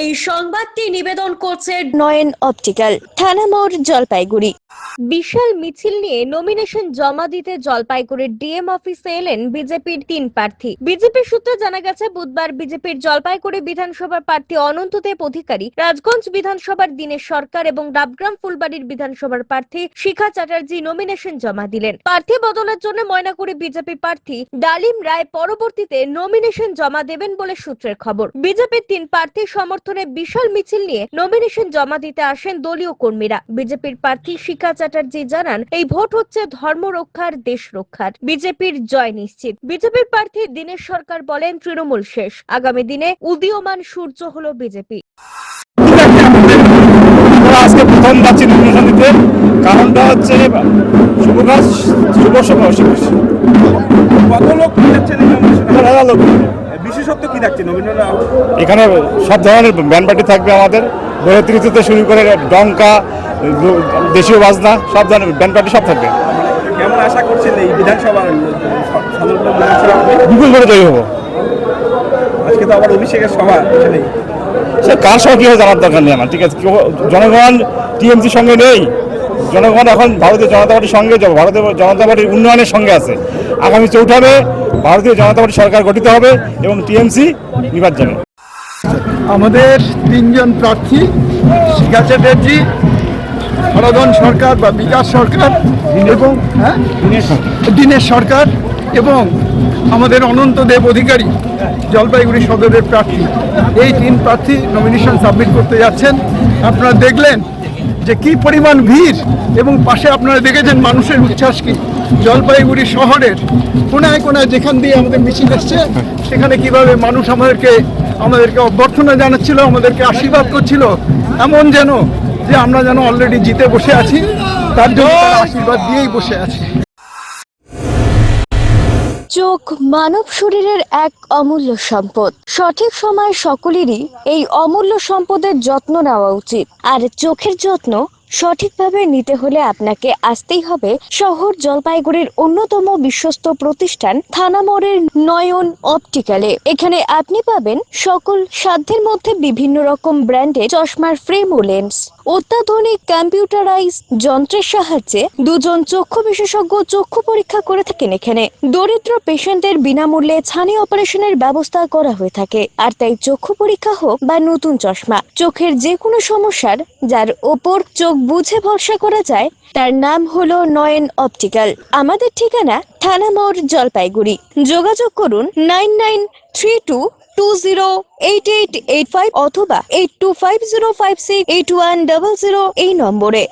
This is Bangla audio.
এই সংবাদটি নিবেদন করছে নয়ন অপটিক্যাল, থানা মোড়, জলপাইগুড়ি। বিশাল মিছিল নিয়ে নমিনেশন জমা দিতে জলপাইগুড়ির ডিএম অফিসে এলেন বিজেপির 3 প্রার্থী। বিজেপি সূত্রে জানা গেছে, বুধবার বিজেপির জলপাইগুড়ি বিধানসভার প্রার্থী অনন্তদেব অধিকারী, রাজগঞ্জ বিধানসভার দীনেশ সরকার এবং ডাবগ্রাম ফুলবাড়ির বিধানসভার প্রার্থী শিখা চ্যাটার্জি নমিনেশন জমা দিলেন। প্রার্থী বদলের জন্য ময়নাগুড়ি বিজেপি প্রার্থী ডালিম রায় পরবর্তীতে নমিনেশন জমা দেবেন বলে সূত্রের খবর। বিজেপির 3 প্রার্থীর সমর্থনে বিশাল মিছিল নিয়ে নমিনেশন জমা দিতে আসেন দলীয় কর্মীরা। বিজেপির প্রার্থী শিখা চ্যাটার্জি জানান, এই ভোট হচ্ছে ধর্ম রক্ষার, দেশ রক্ষার, বিজেপির জয় নিশ্চিত। বিজেপির প্রার্থী দীনেশ সরকার বলেন, তৃণমূল শেষ, আগামী দিনে উদীয়মান সূর্য হলো বিজেপি। আজকে প্রথম যাচ্ছি নমিনেশন দিতে, কারণটা হচ্ছে শুভ কাজ শুভ সময়। কত লোক যাচ্ছেন এই নমিনেশন? লোক। বিশেষত্ব কি থাকছে নমিনেশন? এখানে সব ধরনের ব্যান্ড পার্টি থাকবে, আমাদের বৈদ্যুতিক থেকে শুরু করে ডঙ্কা, দেশীয় বাজনা, সব ধরনের ব্যান্ড পার্টি সব থাকবে। কেমন আশা করছেন এই বিধানসভা বিপুল করে জয়ী হবো। আজকে তো আবার অভিষেকের সভা, এখানেই সে কার সঙ্গে কি হয় জানার দরকার নেই আমার, ঠিক আছে? জনগণ টিএমসির সঙ্গে নেই, জনগণ এখন ভারতীয় জনতা পার্টির সঙ্গে, ভারতীয় জনতা পার্টির উন্নয়নের সঙ্গে আছে। আগামী 4 ভারতীয় জনতা পার্টি সরকার গঠিত হবে এবং টিএমসি নির্বাচনে। আমাদের 3 জন প্রার্থী, শিখা চ্যাটার্জি, হরদন সরকার বা বিকাশ সরকার এবং দীনেশ সরকার এবং আমাদের অনন্তদেব অধিকারী, জলপাইগুড়ি সদরের প্রার্থী। এই 3 প্রার্থী নমিনেশন সাবমিট করতে যাচ্ছেন। আপনারা দেখলেন যে কি পরিমাণ ভিড়, এবং পাশে আপনারা দেখেছেন মানুষের উচ্ছ্বাস কি। জলপাইগুড়ি শহরের কোনায় কোনায় যেখান দিয়ে আমাদের মিছিল এসছে, সেখানে কিভাবে মানুষ আমাদেরকে অভ্যর্থনা জানাচ্ছিল, আমাদেরকে আশীর্বাদ করছিল, এমন যেন যে আমরা যেন অলরেডি জিতে বসে আছি, তার জন্য আশীর্বাদ দিয়েই বসে আছি। চোখ মানব শরীরের এক অমূল্য সম্পদ। সঠিক সময় সকলেরই এই অমূল্য সম্পদের যত্ন নেওয়া উচিত। আর চোখের যত্ন সঠিকভাবে নিতে হলে আপনাকে আসতেই হবে শহর জলপাইগুড়ির অন্যতম বিশ্বস্ত প্রতিষ্ঠান থানা মোড়ের নয়ন অপটিক্যালে। এখানে আপনি পাবেন সকল সাধ্যের মধ্যে বিভিন্ন রকম ব্র্যান্ডের চশমার ফ্রেম ও লেন্স। অত্যাধুনিক কম্পিউটারাইজ যন্ত্রের সাহায্যে 2 জন চক্ষু বিশেষজ্ঞ চক্ষু পরীক্ষা করে থাকেন এখানে। দরিদ্র পেশেন্টদের বিনামূল্যে ছানি অপারেশনের ব্যবস্থা করা হয়ে থাকে। আর তাই চক্ষু পরীক্ষা হোক বা নতুন চশমা, চোখের যে কোনো সমস্যার যার ওপর চোখ বুঝে ভরসা করা যায়, তার নাম হলো নয়ন অপটিক্যাল। আমাদের ঠিকানা থানা মোড়, জলপাইগুড়ি। যোগাযোগ করুন 9932208885 অথবা 8250568100 এই নম্বরে।